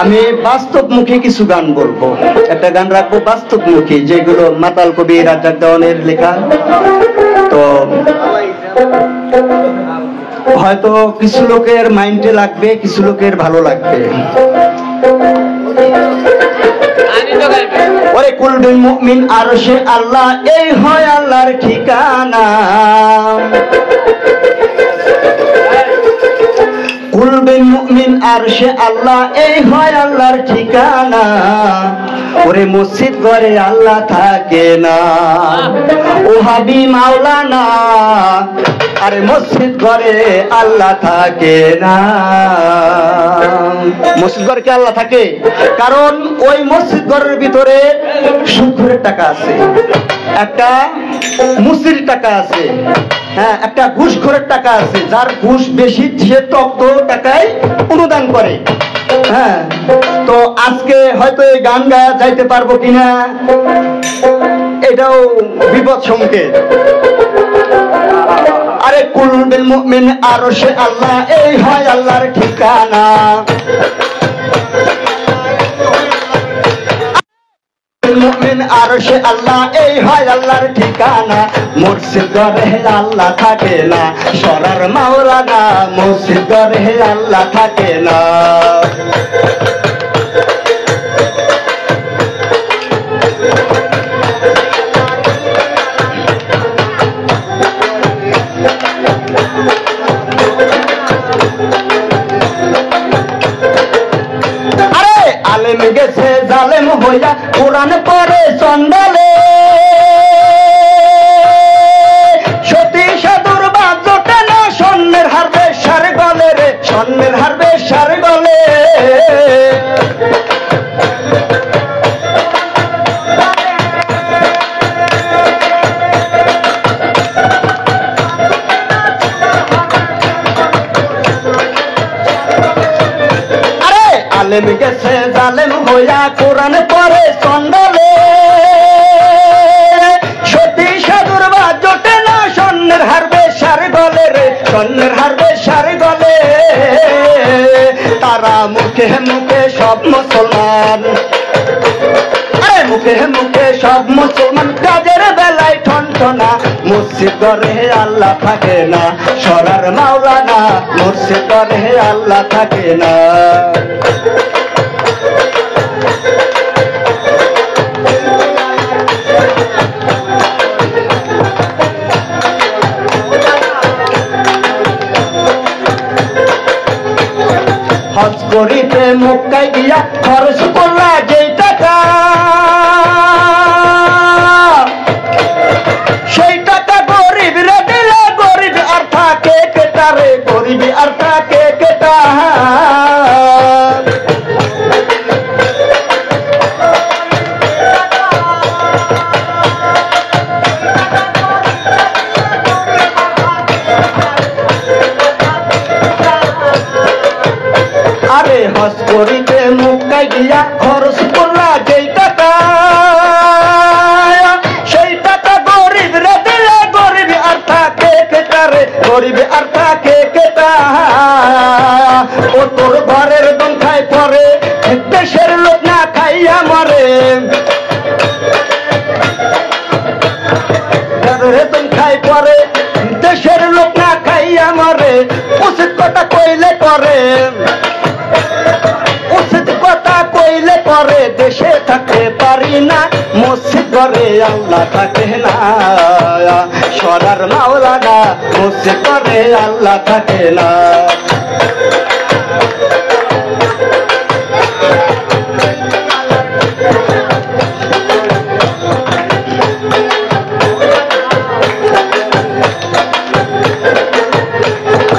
আমি বাস্তবমুখী কিছু গান বলবো, একটা গান রাখবো বাস্তবমুখী, যেগুলো মাতাল কবি রাজ্জাক দেওয়ানের লেখা। তো হয়তো কিছু লোকের মাইন্ডে লাগবে, কিছু লোকের ভালো লাগবে। ওরে কুলবিল মুমিন আরশে আল্লাহ, এই হয় আল্লাহর ঠিকানা। কুলবিল মুমিন আরশে আল্লাহ, এই হয় আল্লাহর ঠিকানা। ওরে মসজিদ ঘরে আল্লাহ থাকে না, ও হাবি মাওলানা। আরে মসজিদ ঘরে আল্লাহ থাকে না। মসজিদ ঘরে কি আল্লাহ থাকে? কারণ ওই মসজিদ ঘরের ভিতরে সুদের টাকা আছে, একটা মুসির টাকা আছে, হ্যাঁ, একটা ঘুষখোরের টাকা আছে। যার ঘুষ বেশি সে তত টাকায় অনুদান করে। হ্যাঁ, তো আজকে হয়তো এই গান গায়া যাইতে পারবো কিনা এটাও বিপদ সংকেত। আরে কুলবিল মুমিন আরশে আল্লাহ, এই হয় আল্লাহর ঠিকানা। মুমিন আরশে আল্লাহ, এই হয় আল্লাহর ঠিকানা। মসজিদ ঘরে আল্লাহ থাকে না, সরার মাওলানা। মসজিদ ঘরে আল্লাহ থাকে না। আরে আলেম গেছে জালেম হইয়া, কোরআন পড়ে চন্ডালে। সতী সাধুর বাদ জোটে না, স্বর্ণের হারবে সার গলে রে, স্বর্ণের হারবে সার গলে। আরে আলেম গেছে জালেম হইয়া, কোরআন পড়ে চন্ডালে। সতী সাধুর বাদ জোটে না, স্বর্ণের হারবে সার গলে রে, স্বর্ণের হারবে সার গলে। তারা মুখে মুখে সব মুসলমান, মুখে মুখে সব মুসলমান, কাজের বেলায় ঠনঠনা। মসজিদ ঘরে আল্লাহ থাকে না, সরার মাওলানা। মসজিদ ঘরে আল্লাহ থাকে না। হজ করিতে মক্কায় গিয়া খরচ করলা যেই টাকা, সেই টাকা গরিব রে দিলে, গরিব আর থাকে কেটা রে, গরিব আর থাকে কেটা। আরে হজ করিতে মক্কায় গিয়া খরচ করলা যেই টাকা, সেই টাকা গরিব রে দিলে, গরিব আর থাকে কেটা রে, গরিব আর থাকে কেটা। ও তোর ঘরের দম খাই পরে, দেশের লোক না খাইয়া মরে। দম খাই পরে, দেশের লোক না খাইয়া মরে। উচিত কথা কইলে করে, উচিত কথা কইলে করে। দেশে থাকতে পারি না, মসজিদ ঘরে আল্লাহ থাকে না, সরার মাওলানা। মসজিদ ঘরে আল্লাহ থাকে না।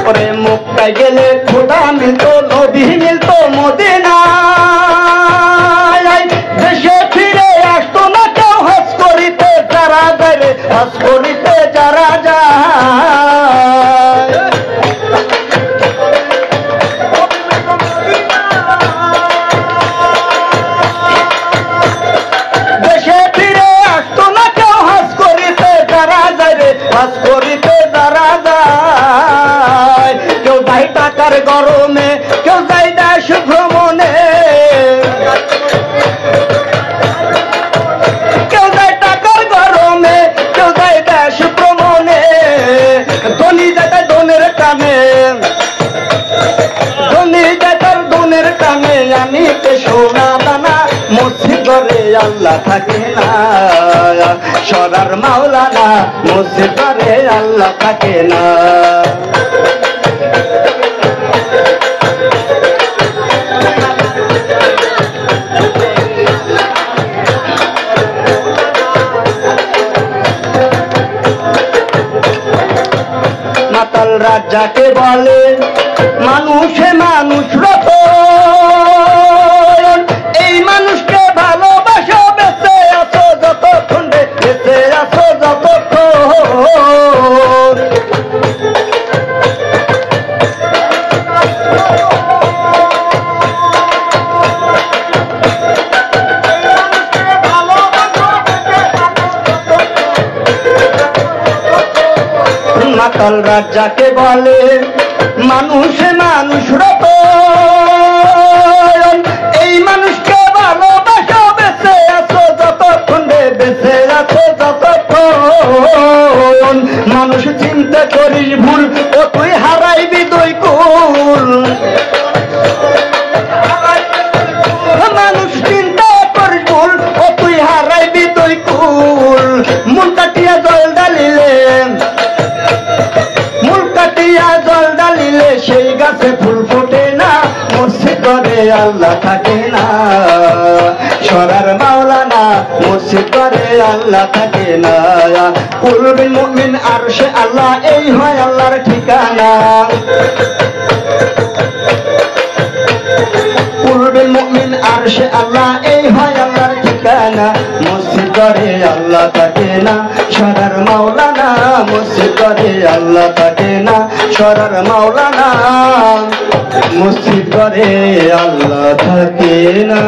ওরে মক্কায় গেলে খোদা মিলতো, নবী মিলতো মদিনায়। দেশে ফিরে আসতো না কেউ, হজ করিতে যারা যায় রে, হজ করিতে যারা যায়। টানে আনিতে সোনা দানা, মসজিদ ঘরে আল্লাহ থাকে না। সরার মাওলানা, মসজিদ ঘরে আল্লাহ থাকে না। মাতাল রাজাকে বলে মানুষে মানুষ রতন, এই মানুষকে ভালোবাসো, বেঁচে আছো যতক্ষণ রে, বেঁচে আছো যতক্ষণ। মাতাল রাজাকে বলে মানুষে মানুষ রতন, এই মানুষকে ভালোবাসো, বেঁচে আছো যতক্ষণ রে, বেঁচে আছো যতক্ষণ। মানুষ চিন্তা করিস ভুল, ও তুই হারাইবি দুই কুল। মানুষ চিন্তা করিস ভুল, ও তুই হারাইবি দুই কুল। মন কাটিয়া জল ডালিলে, জল ডালিলে সেই গাছে ফুল ফোটে না, মসজিদ ঘরে আল্লাহ থাকে না। সরার মাওলানা, মসজিদ ঘরে আল্লাহ থাকে না। কুলবিল মুমিন আরশে আল্লাহ, এই হয় আল্লাহর ঠিকানা। কুলবিল মুমিন আরশে আল্লাহ, এই হয় আল্লাহর ঠিকানা। মসজিদ ঘরে আল্লাহ থাকে না, সরার মাওলানা, মসজিদ ঘরে আল্লাহ থাকে না। সরার মাওলানা, মসজিদ ঘরে আল্লাহ থাকে না।